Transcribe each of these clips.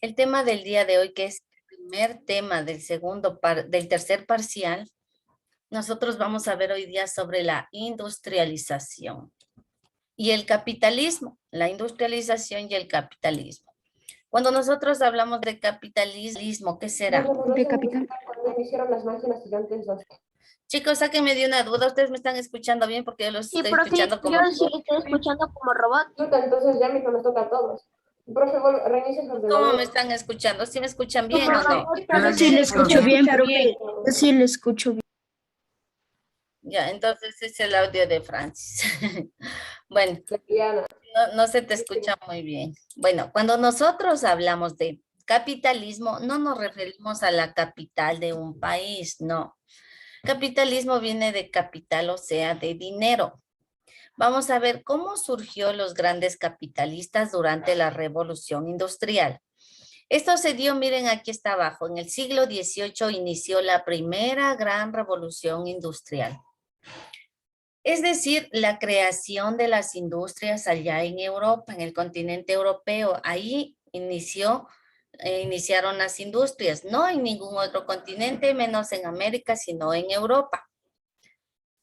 El tema del día de hoy, que es el primer tema del del tercer parcial, nosotros vamos a ver hoy día sobre la industrialización y el capitalismo, la industrialización y el capitalismo. Cuando nosotros hablamos de capitalismo, ¿qué será? De capital. Cuando iniciaron las máquinas gigantes, Chicos, sáquenme de una duda, ¿ustedes me están escuchando bien? Porque yo los Sí, estoy profe, escuchando como yo sí robot. le estoy escuchando como robot. entonces ya mismo nos toca a todos. Profe, reinicia el ¿Cómo ordenador. me están escuchando? ¿Sí me escuchan bien Como o no? robot, Yo profe, sí le escucho bien, profe. Yo Yo sí le escucho bien. Ya, entonces es el audio de Francis. Bueno, Diana. no se te escucha muy bien. Bueno, cuando nosotros hablamos de capitalismo, no nos referimos a la capital de un país, no. Capitalismo viene de capital, o sea, de dinero. Vamos a ver cómo surgió los grandes capitalistas durante la Revolución Industrial. Esto se dio, miren, aquí está abajo, en el siglo XVIII inició la primera gran revolución industrial. Es decir, la creación de las industrias allá en Europa, en el continente europeo. Ahí iniciaron las industrias, no en ningún otro continente, menos en América, sino en Europa.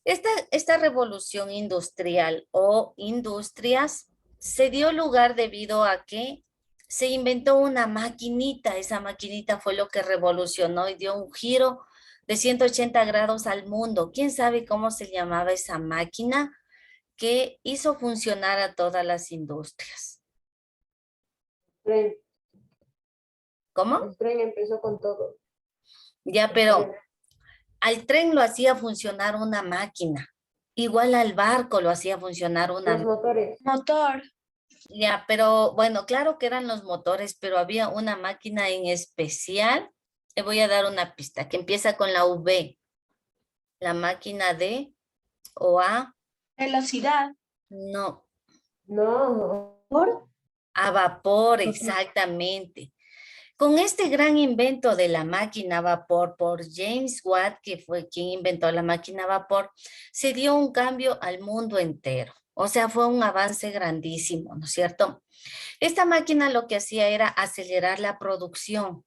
Esta revolución industrial o industrias se dio lugar debido a que se inventó una maquinita. Esa maquinita fue lo que revolucionó y dio un giro de 180 grados al mundo. ¿Quién sabe cómo se llamaba esa máquina que hizo funcionar a todas las industrias? Tren. ¿Cómo? El tren empezó con todo. Ya, pero al tren lo hacía funcionar una máquina. Igual al barco lo hacía funcionar una Los motores. Motor. Ya, pero bueno, claro que eran los motores, pero había una máquina en especial. Le voy a dar una pista que empieza con la V. La máquina de o A, Velocidad. no, No. ¿Por? a vapor, exactamente. Con este gran invento de la máquina a vapor por James Watt, que fue quien inventó la máquina a vapor, se dio un cambio al mundo entero. O sea, fue un avance grandísimo, ¿no es cierto? Esta máquina lo que hacía era acelerar la producción.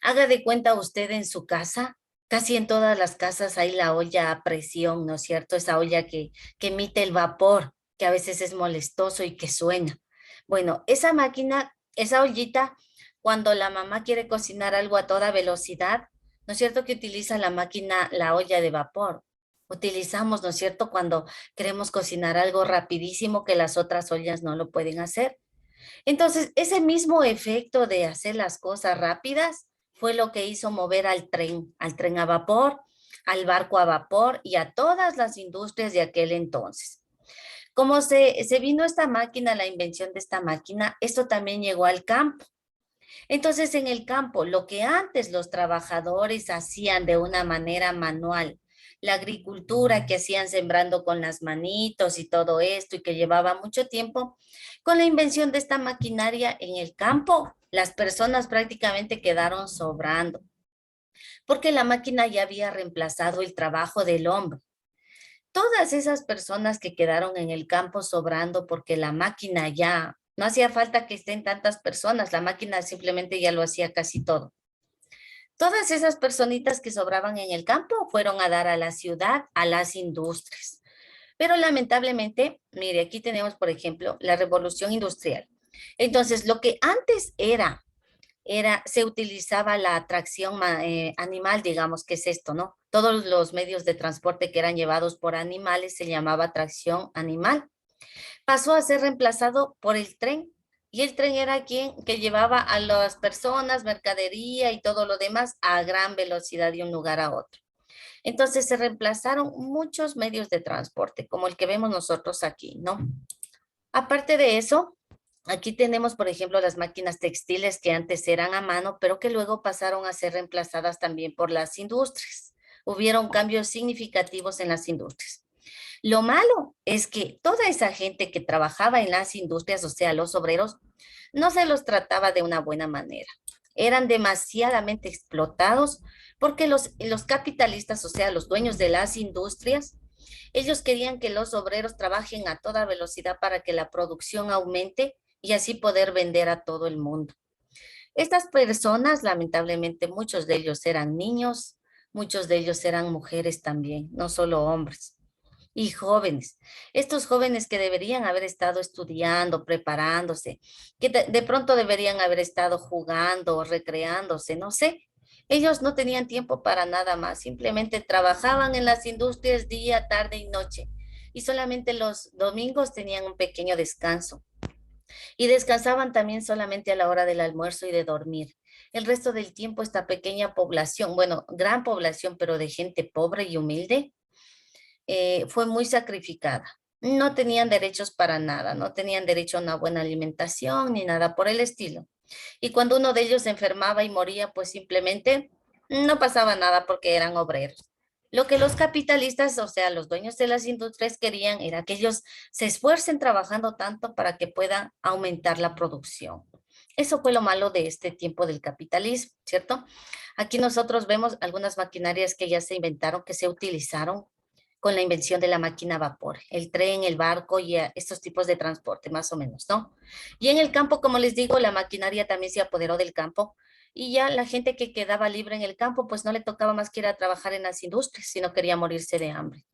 Haga de cuenta usted en su casa, casi en todas las casas hay la olla a presión, ¿no es cierto? Esa olla que emite el vapor, que a veces es molestoso y que suena. Bueno, esa máquina, esa ollita, cuando la mamá quiere cocinar algo a toda velocidad, ¿no es cierto que utiliza la máquina, la olla de vapor? Utilizamos, ¿no es cierto?, cuando queremos cocinar algo rapidísimo que las otras ollas no lo pueden hacer. Entonces, ese mismo efecto de hacer las cosas rápidas fue lo que hizo mover al tren a vapor, al barco a vapor y a todas las industrias de aquel entonces. Como se vino esta máquina, la invención de esta máquina, esto también llegó al campo. Entonces, en el campo, lo que antes los trabajadores hacían de una manera manual, la agricultura que hacían sembrando con las manitos y todo esto y que llevaba mucho tiempo, con la invención de esta maquinaria en el campo, las personas prácticamente quedaron sobrando, porque la máquina ya había reemplazado el trabajo del hombre. Todas esas personas que quedaron en el campo sobrando porque la máquina ya, no hacía falta que estén tantas personas, la máquina simplemente ya lo hacía casi todo. Todas esas personitas que sobraban en el campo fueron a dar a la ciudad, a las industrias. Pero lamentablemente, mire, aquí tenemos, por ejemplo, la revolución industrial. Entonces, lo que antes se utilizaba la atracción animal, digamos, que es esto, ¿no? Todos los medios de transporte que eran llevados por animales se llamaba atracción animal. Pasó a ser reemplazado por el tren. Y el tren era quien que llevaba a las personas, mercadería y todo lo demás a gran velocidad de un lugar a otro. Entonces se reemplazaron muchos medios de transporte, como el que vemos nosotros aquí, ¿no? Aparte de eso, aquí tenemos, por ejemplo, las máquinas textiles que antes eran a mano, pero que luego pasaron a ser reemplazadas también por las industrias. Hubieron cambios significativos en las industrias. Lo malo es que toda esa gente que trabajaba en las industrias, o sea, los obreros, no se los trataba de una buena manera. Eran demasiadamente explotados porque los capitalistas, o sea, los dueños de las industrias, ellos querían que los obreros trabajen a toda velocidad para que la producción aumente y así poder vender a todo el mundo. Estas personas, lamentablemente, muchos de ellos eran niños, muchos de ellos eran mujeres también, no solo hombres. Y jóvenes, estos jóvenes que deberían haber estado estudiando, preparándose, que de pronto deberían haber estado jugando o recreándose, no sé. Ellos no tenían tiempo para nada más, simplemente trabajaban en las industrias día, tarde y noche. Y solamente los domingos tenían un pequeño descanso. Y descansaban también solamente a la hora del almuerzo y de dormir. El resto del tiempo esta pequeña población, bueno, gran población, pero de gente pobre y humilde, fue muy sacrificada. No tenían derechos para nada, no tenían derecho a una buena alimentación ni nada por el estilo. Y cuando uno de ellos se enfermaba y moría, pues simplemente no pasaba nada porque eran obreros. Lo que los capitalistas, o sea, los dueños de las industrias querían era que ellos se esfuercen trabajando tanto para que puedan aumentar la producción. Eso fue lo malo de este tiempo del capitalismo, ¿cierto? Aquí nosotros vemos algunas maquinarias que ya se inventaron, que se utilizaron con la invención de la máquina a vapor, el tren, el barco y estos tipos de transporte, más o menos, ¿no? Y en el campo, como les digo, la maquinaria también se apoderó del campo y ya la gente que quedaba libre en el campo, pues no le tocaba más que ir a trabajar en las industrias, si no quería morirse de hambre.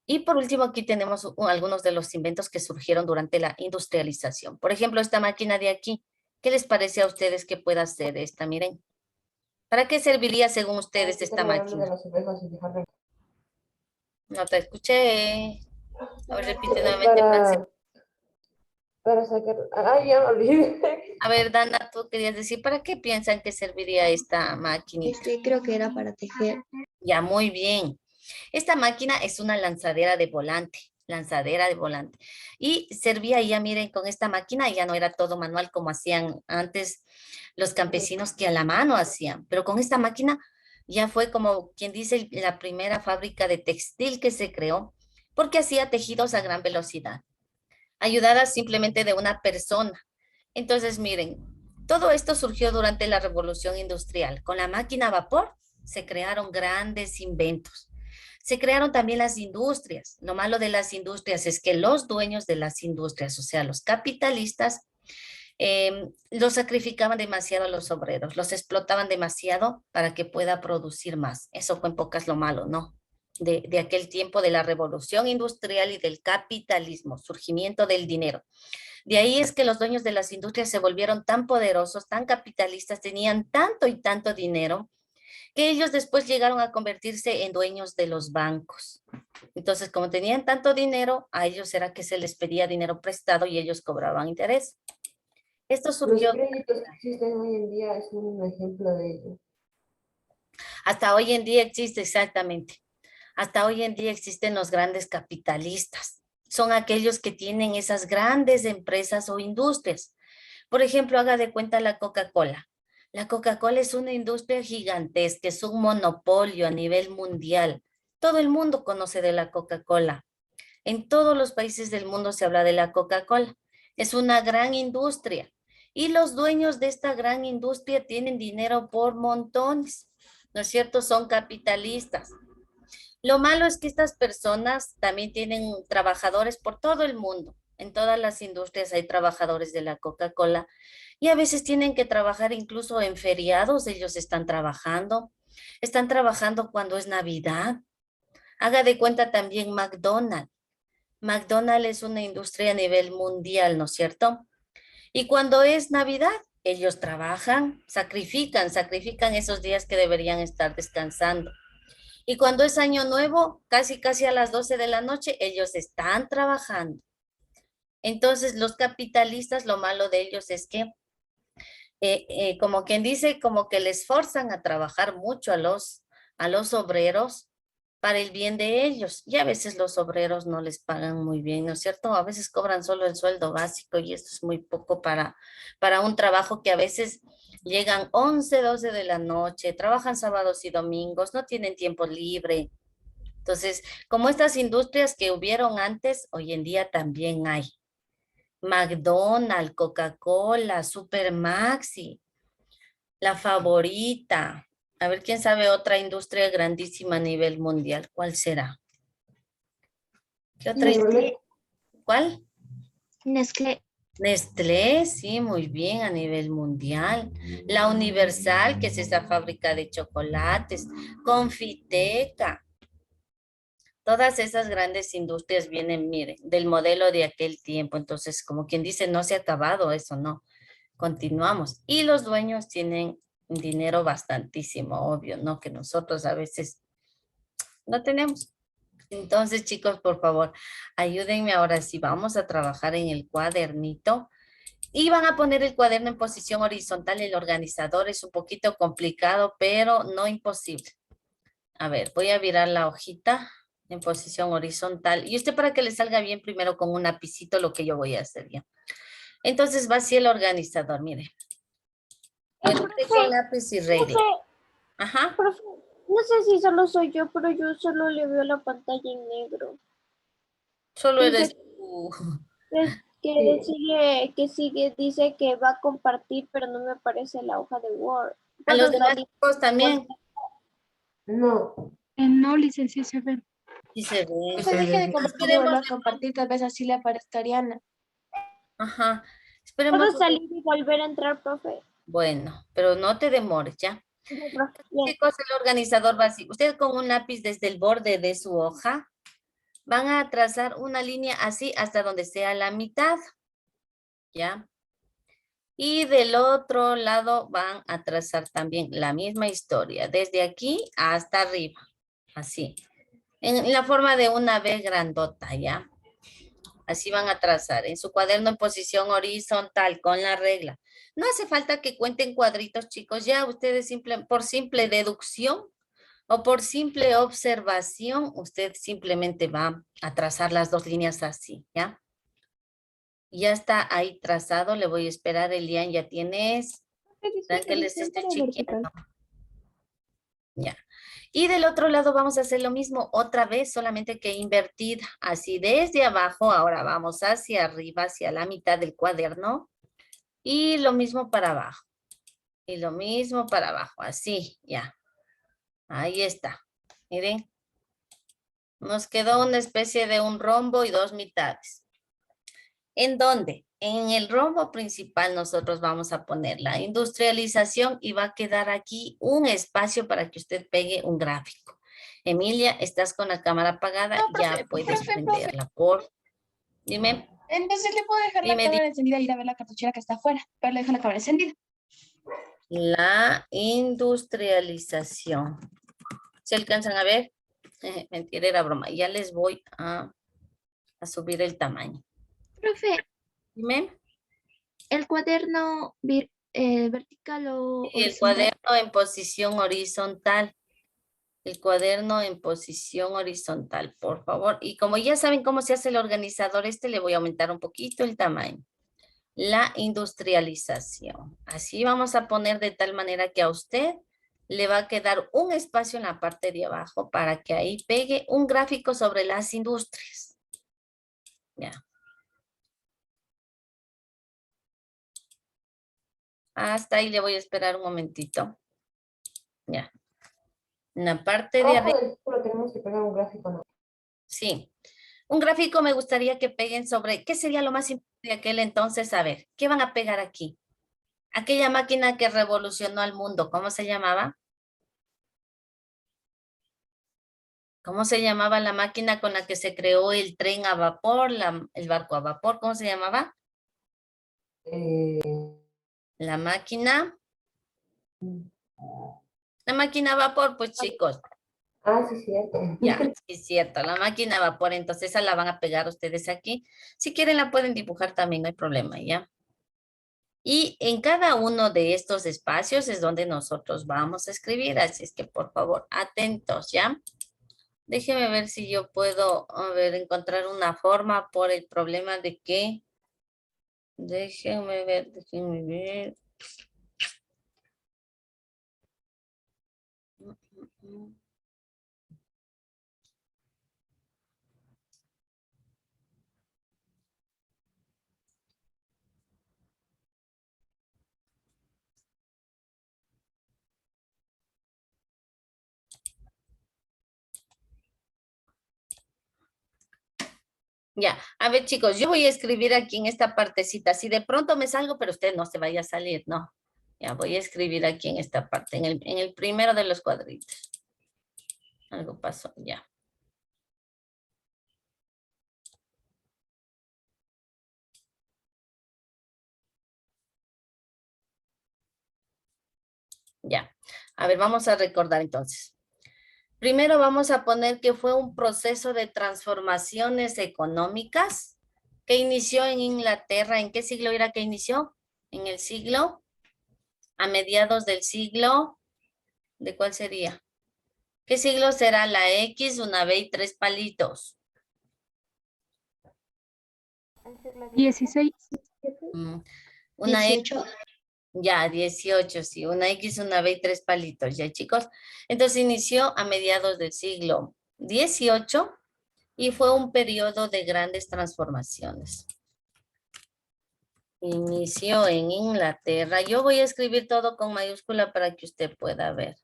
Y por último, aquí tenemos algunos de los inventos que surgieron durante la industrialización. Por ejemplo, esta máquina de aquí, ¿qué les parece a ustedes que pueda ser esta? Miren, ¿para qué serviría según ustedes esta Quitarle grande de máquina? los espejos y dejarle. No te escuché. A ver, repite Es nuevamente, Praxis. para sacar. Ay, ya me olvidé. A ver, Dana, tú querías decir, ¿para qué piensan que serviría esta máquina? Creo que era para tejer. Ya, muy bien. Esta máquina es una lanzadera de volante. Y servía ya, miren, con esta máquina ya no era todo manual como hacían antes los campesinos que a la mano hacían, pero con esta máquina ya fue como quien dice la primera fábrica de textil que se creó porque hacía tejidos a gran velocidad, ayudada simplemente de una persona. Entonces, miren, todo esto surgió durante la Revolución Industrial. Con la máquina a vapor se crearon grandes inventos. Se crearon también las industrias. Lo malo de las industrias es que los dueños de las industrias, o sea, los capitalistas, los sacrificaban demasiado a los obreros, los explotaban demasiado para que pueda producir más. Eso fue en pocas lo malo, ¿no? De aquel tiempo de la revolución industrial y del capitalismo, surgimiento del dinero. De ahí es que los dueños de las industrias se volvieron tan poderosos, tan capitalistas, tenían tanto y tanto dinero, que ellos después llegaron a convertirse en dueños de los bancos. Entonces, como tenían tanto dinero, a ellos era que se les pedía dinero prestado y ellos cobraban interés. Esto Los surgió créditos que existen hoy en día es un ejemplo de ello. hasta hoy en día existe exactamente. Hasta hoy en día existen los grandes capitalistas. Son aquellos que tienen esas grandes empresas o industrias. Por ejemplo, haga de cuenta la Coca-Cola. La Coca-Cola es una industria gigantesca, es un monopolio a nivel mundial. Todo el mundo conoce de la Coca-Cola. En todos los países del mundo se habla de la Coca-Cola. Es una gran industria. Y los dueños de esta gran industria tienen dinero por montones. ¿No es cierto? Son capitalistas. Lo malo es que estas personas también tienen trabajadores por todo el mundo. En todas las industrias hay trabajadores de la Coca-Cola y a veces tienen que trabajar incluso en feriados, ellos están trabajando cuando es Navidad. Haga de cuenta también McDonald's. McDonald's es una industria a nivel mundial, ¿no es cierto? Y cuando es Navidad, ellos trabajan, sacrifican esos días que deberían estar descansando. Y cuando es año nuevo, casi a las 12 de la noche, ellos están trabajando. Entonces, los capitalistas, lo malo de ellos es que, como quien dice, como que les forzan a trabajar mucho a los obreros para el bien de ellos. Y a veces los obreros no les pagan muy bien, ¿no es cierto? A veces cobran solo el sueldo básico y esto es muy poco para un trabajo que a veces llegan 11, 12 de la noche, trabajan sábados y domingos, no tienen tiempo libre. Entonces, como estas industrias que hubieron antes, hoy en día también hay. McDonald's, Coca-Cola, Supermaxi, La Favorita. A ver, ¿quién sabe otra industria grandísima a nivel mundial? ¿Cuál será? ¿Qué otra industria? Nestlé. ¿Cuál? Nestlé. Nestlé, sí, muy bien a nivel mundial. La Universal, que es esa fábrica de chocolates. Confiteca. Todas esas grandes industrias vienen, miren, del modelo de aquel tiempo. Entonces, como quien dice, no se ha acabado eso, no. Continuamos. Y los dueños tienen dinero bastantísimo, obvio, ¿no? Que nosotros a veces no tenemos. Entonces, chicos, por favor, ayúdenme ahora sí. Vamos a trabajar en el cuadernito. Y van a poner el cuaderno en posición horizontal. El organizador es un poquito complicado, pero no imposible. A ver, voy a virar la hojita en posición horizontal. Y usted para que le salga bien primero con un lapicito lo que yo voy a hacer ya. Entonces va así el organizador, mire. Bueno, usted con Profe, lápiz y regla. profe, Ajá. profe, no sé si solo soy yo, pero yo solo le veo la pantalla en negro. Solo eres Dice tú. Sí. que sigue, dice que va a compartir, pero no me aparece la hoja de Word. A los Puedo demás salir chicos y volver. también. No. No, licencia Isabel. Sí se ve. Se deje de compartir y Esperemos. vuelva a compartir, tal vez así le aparezca a Ariana. Ajá. Esperemos. ¿Puedo salir y volver a entrar, profe? Bueno, pero no te demores, ¿ya? Sí, profe. Bien. Chicos, el organizador va así. Usted con un lápiz desde el borde de su hoja van a trazar una línea así hasta donde sea la mitad, ¿ya? Y del otro lado van a trazar también la misma historia, desde aquí hasta arriba, así, en la forma de una V grandota, ¿ya? Así van a trazar en su cuaderno en posición horizontal con la regla. No hace falta que cuenten cuadritos, chicos, ya ustedes por simple deducción o por simple observación, usted simplemente va a trazar las dos líneas así, ¿ya? Ya está ahí trazado, le voy a esperar, Elian, ya tienes, para que les esté chequeando. Ya. Y del otro lado vamos a hacer lo mismo otra vez, solamente que invertida, así desde abajo, ahora vamos hacia arriba, hacia la mitad del cuaderno, y lo mismo para abajo, y lo mismo para abajo, así, ya. Ahí está, miren. Nos quedó una especie de un rombo y dos mitades. ¿En dónde? En el rombo principal nosotros vamos a poner la industrialización y va a quedar aquí un espacio para que usted pegue un gráfico. Emilia, estás con la cámara apagada, No, ya profe, puedes profe, profe. prenderla, por. Dime, Entonces le puedo dejar la dime, cámara encendida e ir a ver la cartuchera que está afuera, pero le dejo la cámara encendida. la industrialización. ¿Se alcanzan a ver? Mentira, era broma. Ya les voy a subir el tamaño. Profe, Dime. el cuaderno vertical o Y el horizontal. cuaderno en posición horizontal. El cuaderno en posición horizontal, por favor. Y como ya saben cómo se hace el organizador, le voy a aumentar un poquito el tamaño. La industrialización. Así vamos a poner de tal manera que a usted le va a quedar un espacio en la parte de abajo para que ahí pegue un gráfico sobre las industrias. Ya. Hasta ahí le voy a esperar un momentito. Ya. En la parte de Abajo arriba, del título tenemos que pegar un gráfico, ¿no? sí. Un gráfico me gustaría que peguen sobre, ¿qué sería lo más importante de aquel entonces? A ver, ¿qué van a pegar aquí? Aquella máquina que revolucionó al mundo, ¿cómo se llamaba? ¿Cómo se llamaba la máquina con la que se creó el tren a vapor, el barco a vapor? ¿Cómo se llamaba? Eh, La máquina a vapor, pues chicos, sí, cierto. ya, sí es cierto, la máquina a vapor, entonces esa la van a pegar ustedes aquí. Si quieren la pueden dibujar también, no hay problema, ¿ya? Y en cada uno de estos espacios es donde nosotros vamos a escribir, así es que por favor, atentos, ¿ya? Déjeme ver si yo puedo, a ver, encontrar una forma por el problema de que, déjenme ver. Ya, a ver chicos, yo voy a escribir aquí en esta partecita. Si de pronto me salgo, pero usted no se vaya a salir, no. Ya voy a escribir aquí en esta parte, en el primero de los cuadritos. Algo pasó, ya. Ya. A ver, vamos a recordar entonces. Primero vamos a poner que fue un proceso de transformaciones económicas que inició en Inglaterra. ¿En qué siglo era que inició? En el siglo, a mediados del siglo, ¿de cuál sería? ¿Qué siglo será la X, una B y tres palitos? 16. Mm, Una X, 18. ya, 18, sí, una X, una B y tres palitos, ¿ya chicos? Entonces inició a mediados del siglo XVIII y fue un periodo de grandes transformaciones. Inició en Inglaterra. Yo voy a escribir todo con mayúscula para que usted pueda ver.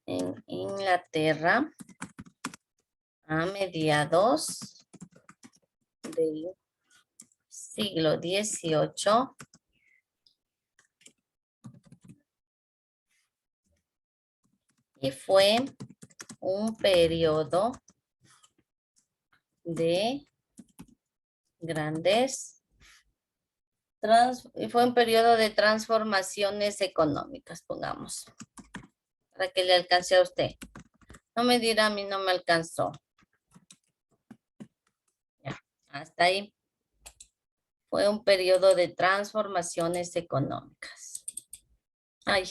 En Inglaterra, a mediados del siglo XVIII, y fue un periodo de grandes fue un periodo de transformaciones económicas, pongamos, para que le alcance a usted. No me dirá, a mí no me alcanzó. Ya, hasta ahí. Fue un periodo de transformaciones económicas. Ay.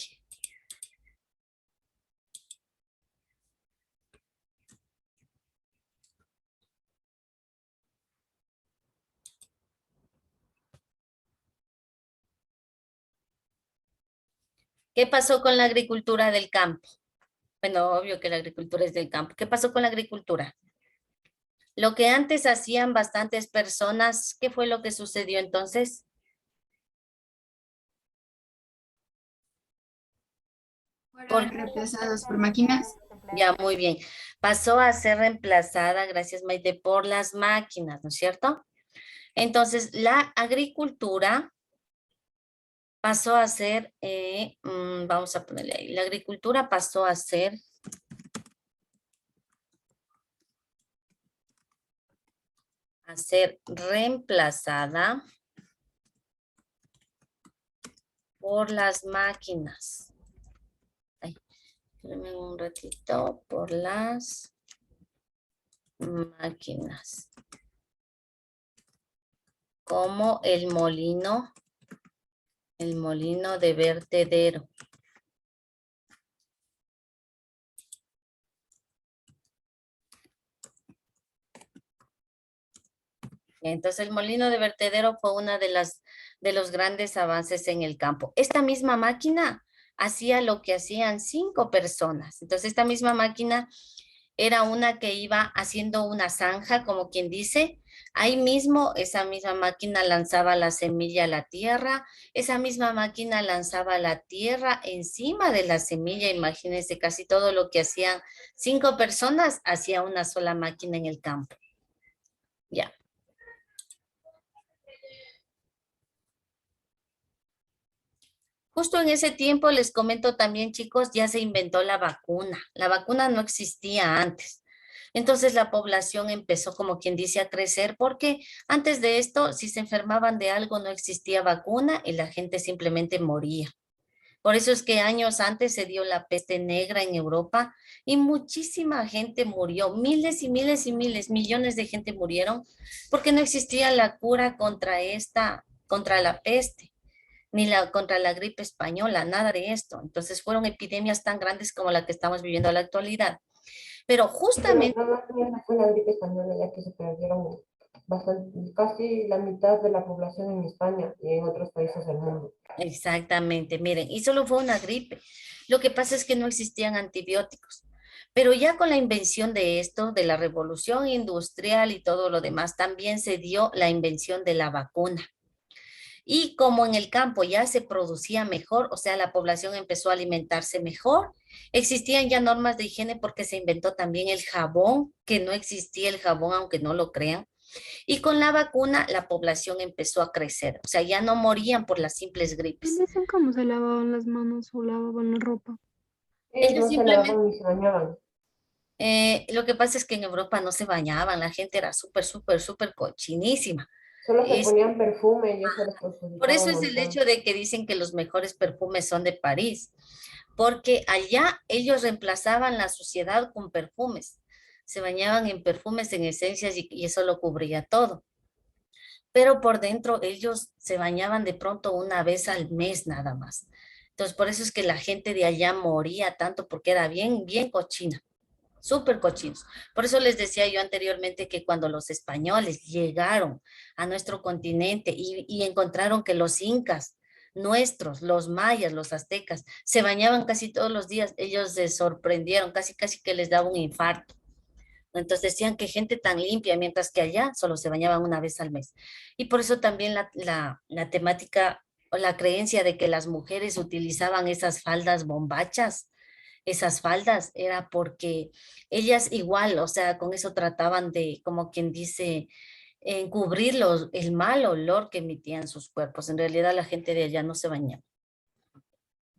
¿Qué pasó con la agricultura del campo? Bueno, obvio que la agricultura es del campo. ¿Qué pasó con la agricultura? Lo que antes hacían bastantes personas, ¿qué fue lo que sucedió entonces? Fueron reemplazados por máquinas. Ya, muy bien. Pasó a ser reemplazada, gracias Maite, por las máquinas, ¿no es cierto? Entonces, la agricultura pasó a ser, vamos a ponerle ahí, la agricultura pasó a ser reemplazada por las máquinas. Ay, espérenme un ratito, por las máquinas. Como el molino de vertedero. Entonces el molino de vertedero fue una de los grandes avances en el campo. Esta misma máquina hacía lo que hacían 5 personas. Entonces esta misma máquina era una que iba haciendo una zanja, como quien dice. Ahí mismo esa misma máquina lanzaba la semilla a la tierra. Esa misma máquina lanzaba la tierra encima de la semilla. Imagínense, casi todo lo que hacían 5 personas, hacía una sola máquina en el campo. Ya. Justo en ese tiempo, les comento también, chicos, ya se inventó la vacuna. La vacuna no existía antes. Entonces la población empezó, como quien dice, a crecer, porque antes de esto, si se enfermaban de algo, no existía vacuna y la gente simplemente moría. Por eso es que años antes se dio la peste negra en Europa y muchísima gente murió. Miles y miles y miles, millones de gente murieron porque no existía la cura contra la peste, ni contra la gripe española, nada de esto. Entonces fueron epidemias tan grandes como la que estamos viviendo en la actualidad. Pero justamente... Pero nada más fue la gripe española, ya que se perdieron casi la mitad de la población en España y en otros países del mundo. Exactamente, miren, y solo fue una gripe. Lo que pasa es que no existían antibióticos. Pero ya con la invención de esto, de la revolución industrial y todo lo demás, también se dio la invención de la vacuna. Y como en el campo ya se producía mejor, o sea, la población empezó a alimentarse mejor, existían ya normas de higiene porque se inventó también el jabón, que no existía el jabón, aunque no lo crean. Y con la vacuna la población empezó a crecer, o sea, ya no morían por las simples ¿Y gripes. dicen cómo se lavaban las manos o lavaban la ropa? Ellos Ellos no se simplemente, lavaban ni se bañaban. lo que pasa es que en Europa no se bañaban, la gente era súper, súper, súper cochinísima. Solo se Es, ponían perfume y eso les por perjudicaba eso un es el montón. hecho de que dicen que los mejores perfumes son de París, porque allá ellos reemplazaban la suciedad con perfumes. Se bañaban en perfumes, en esencias y eso lo cubría todo. Pero por dentro ellos se bañaban de pronto una vez al mes nada más. Entonces, por eso es que la gente de allá moría tanto porque era bien, bien cochina, súper cochinos. Por eso les decía yo anteriormente que cuando los españoles llegaron a nuestro continente y encontraron que los incas, nuestros, los mayas, los aztecas, se bañaban casi todos los días, ellos se sorprendieron, casi, casi que les daba un infarto. Entonces decían que gente tan limpia, mientras que allá solo se bañaban una vez al mes. Y por eso también la temática o la creencia de que las mujeres utilizaban esas faldas bombachas, esas faldas, era porque ellas igual, o sea, con eso trataban de, como quien dice, encubrir el mal olor que emitían sus cuerpos. En realidad la gente de allá no se bañaba.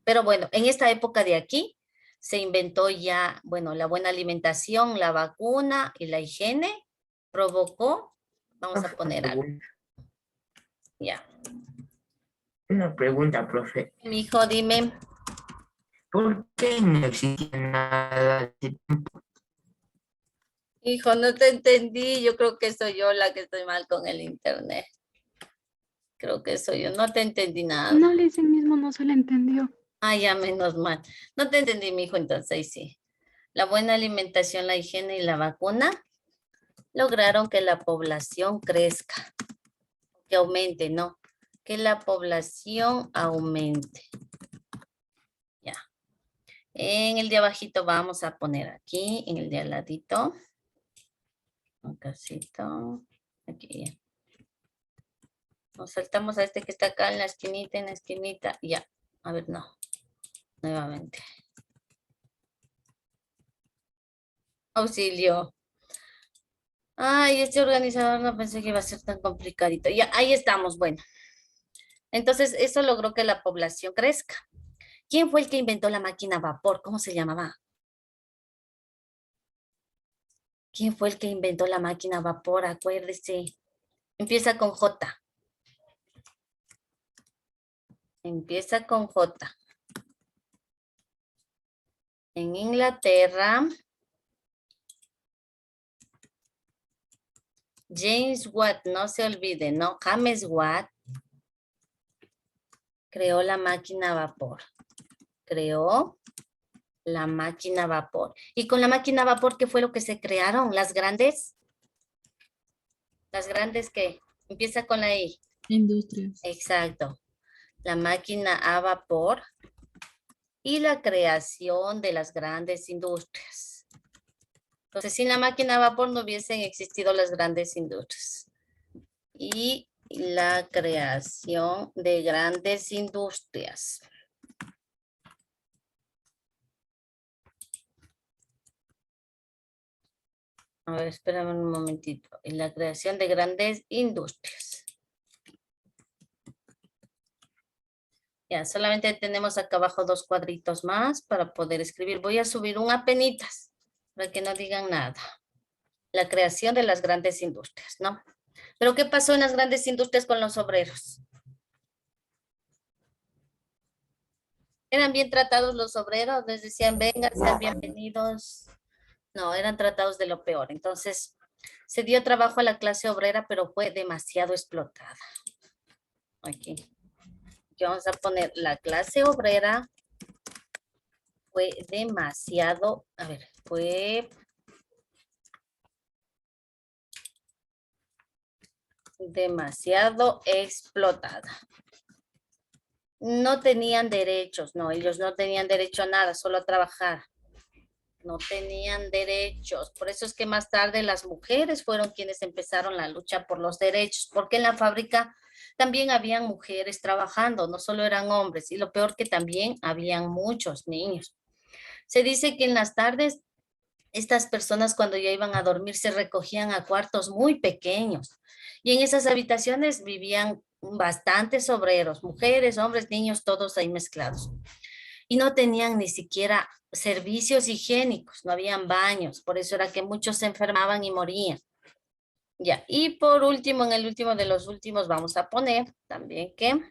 Pero bueno, en esta época de aquí se inventó ya, bueno, la buena alimentación, la vacuna y la higiene provocó, vamos a poner algo, ya. Una pregunta, profe. Mi hijo, dime, ¿Por qué no existía nada de hijo, no te entendí, yo creo que soy yo la que estoy mal con el internet. Creo que soy yo, no te entendí nada. No, le dicen mismo, no se le entendió. Ah, ya, menos mal. No te entendí, mi hijo, entonces ahí sí. La buena alimentación, la higiene y la vacuna lograron que la población crezca, que aumente, ¿no? Que la población aumente. Ya. En el de abajito vamos a poner aquí, en el de al ladito. Un casito. Aquí ya. Nos saltamos a este que está acá en la esquinita, ya. A ver, no. Nuevamente. Auxilio. Ay, este organizador no pensé que iba a ser tan complicadito. Ya, ahí estamos, bueno. Entonces, eso logró que la población crezca. ¿Quién fue el que inventó la máquina a vapor? ¿Cómo se llamaba? ¿Quién fue el que inventó la máquina a vapor? Acuérdese. Empieza con J. Empieza con J. En Inglaterra, James Watt, no se olvide, ¿no? James Watt creó la máquina a vapor. Creó la máquina a vapor. Y con la máquina a vapor, ¿qué fue lo que se crearon? Las grandes. Las grandes que empieza con la I. Industrias. Exacto. La máquina a vapor y la creación de las grandes industrias. Entonces, sin la máquina a vapor no hubiesen existido las grandes industrias. Y la creación de grandes industrias. A ver, espérame un momentito. Y la creación de grandes industrias. Ya, solamente tenemos acá abajo 2 cuadritos más para poder escribir. Voy a subir un apenitas para que no digan nada. La creación de las grandes industrias, ¿no? Pero ¿qué pasó en las grandes industrias con los obreros? ¿Eran bien tratados los obreros? ¿Les decían, vengan, sean bienvenidos? No, eran tratados de lo peor. Entonces, se dio trabajo a la clase obrera, pero fue demasiado explotada. Aquí. Aquí vamos a poner la clase obrera fue demasiado, a ver, fue demasiado explotada. No tenían derechos, no, ellos no tenían derecho a nada, solo a trabajar. No tenían derechos. Por eso es que más tarde las mujeres fueron quienes empezaron la lucha por los derechos, porque en la fábrica también habían mujeres trabajando, no solo eran hombres, y lo peor que también habían muchos niños. Se dice que en las tardes estas personas cuando ya iban a dormir se recogían a cuartos muy pequeños y en esas habitaciones vivían bastantes obreros, mujeres, hombres, niños, todos ahí mezclados. Y no tenían ni siquiera servicios higiénicos, no habían baños, por eso era que muchos se enfermaban y morían. Ya, y por último, en el último de los últimos vamos a poner también que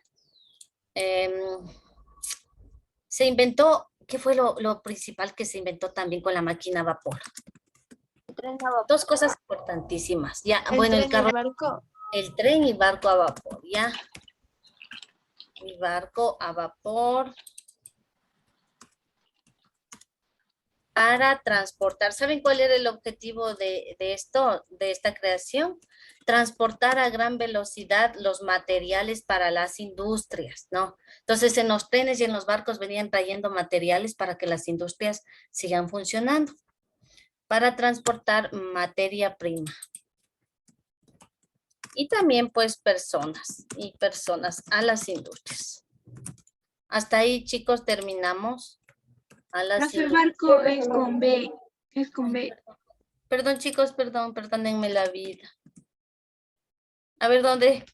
se inventó, ¿qué fue lo principal que se inventó también con la máquina a vapor? El tren a vapor. Dos cosas importantísimas, ya, El bueno, el tren y el carro, barco. el tren y barco a vapor, ya. El barco a vapor para transportar. ¿Saben cuál era el objetivo de esto, de esta creación? Transportar a gran velocidad los materiales para las industrias, ¿no? Entonces, en los trenes y en los barcos venían trayendo materiales para que las industrias sigan funcionando, para transportar materia prima. Y también, pues, personas a las industrias. Hasta ahí, chicos, terminamos. A las Profe, industrias. barco es con B. Es con B. Perdón, chicos, perdónenme la vida. A ver, ¿dónde?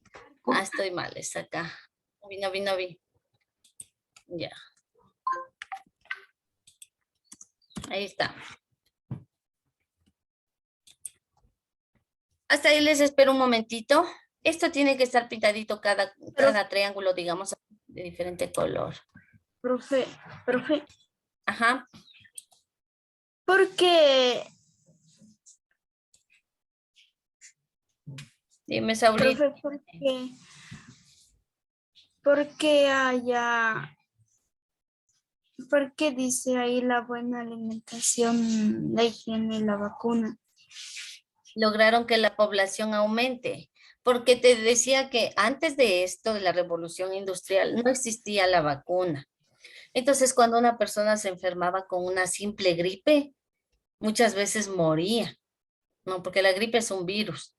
Ah, estoy mal, es acá. No vi. Ya. Ahí está. Hasta ahí les espero un momentito. Esto tiene que estar pintadito cada triángulo, digamos, de diferente color. Profe. Ajá. Porque, Dime, Saulita. profe, porque haya, porque dice ahí la buena alimentación, la higiene y la vacuna. Lograron que la población aumente. Porque te decía que antes de esto, de la revolución industrial, no existía la vacuna. Entonces, cuando una persona se enfermaba con una simple gripe, muchas veces moría, ¿no? Porque la gripe es un virus.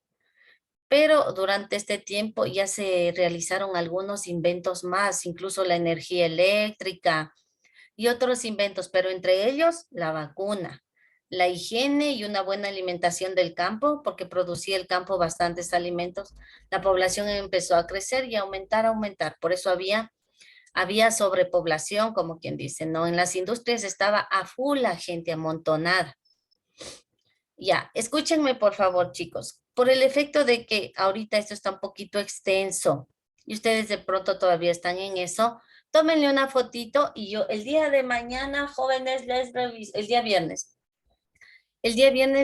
Pero durante este tiempo ya se realizaron algunos inventos más, incluso la energía eléctrica y otros inventos, pero entre ellos la vacuna, la higiene y una buena alimentación del campo, porque producía el campo bastantes alimentos. La población empezó a crecer y aumentar. Por eso había sobrepoblación, como quien dice, ¿no? En las industrias estaba a full la gente amontonada. Ya, escúchenme por favor, chicos. Por el efecto de que ahorita esto está un poquito extenso y ustedes de pronto todavía están en eso, tómenle una fotito y yo el día de mañana, jóvenes, les reviso, el día viernes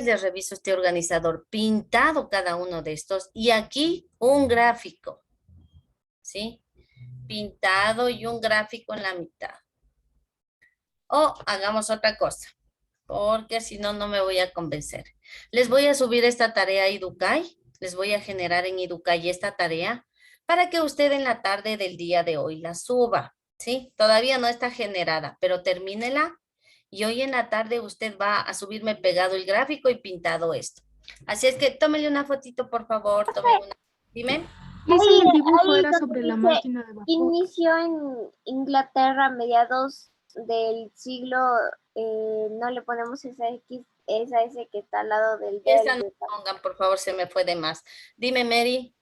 les reviso este organizador pintado cada uno de estos y aquí un gráfico, ¿sí? Pintado y un gráfico en la mitad. O hagamos otra cosa, porque si no, no me voy a convencer. Les voy a subir esta tarea a Educay, les voy a generar en Educay esta tarea para que usted en la tarde del día de hoy la suba, ¿sí? Todavía no está generada, pero termínela y hoy en la tarde usted va a subirme pegado el gráfico y pintado esto. Así es que tómele una fotito, por favor, tómele una. Dime. Dice Ahí- el dibujo ahí era donde sobre la dice máquina de vapor. Inició en Inglaterra a mediados del siglo, no le ponemos esa X, esa S que está al lado del Esa no del- pongan, por favor, se me fue de más. Dime, Mary.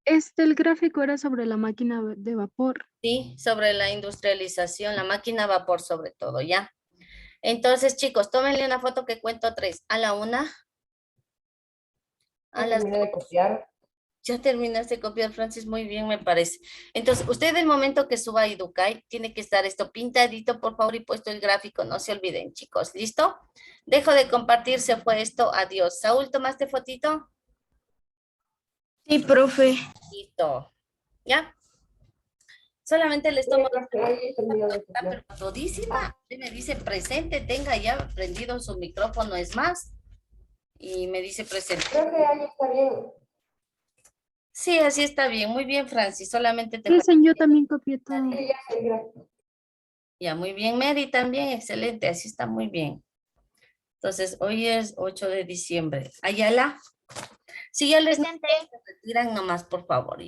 El gráfico era sobre la máquina de vapor. Sí, sobre la industrialización, la máquina a vapor sobre todo, ¿ya? Entonces, chicos, tómenle una foto que cuento 3. A la 1. A las Terminé de copiar. Ya terminaste de copiar, Francis, muy bien me parece. Entonces, usted el momento que suba a Educay, tiene que estar esto pintadito, por favor, y puesto el gráfico, no se olviden, chicos, ¿listo? Dejo de compartir, se fue esto, adiós. Saúl, ¿tomaste fotito? Sí, profe. Listo, ¿ya? Solamente les tomo Ahí terminé de está copiar. pero todísima. Usted me dice presente, tenga ya prendido su micrófono, es más. Y me dice presente. Creo que ahí está bien. Sí, así está bien. Muy bien, Francis. Solamente te Dicen, yo también copié todo. Sí, ya sé, gracias. Ya, muy bien, Mary, también, excelente, así está muy bien. Entonces, hoy es 8 de diciembre. Ayala, si ya les retiran nomás, por favor, ya.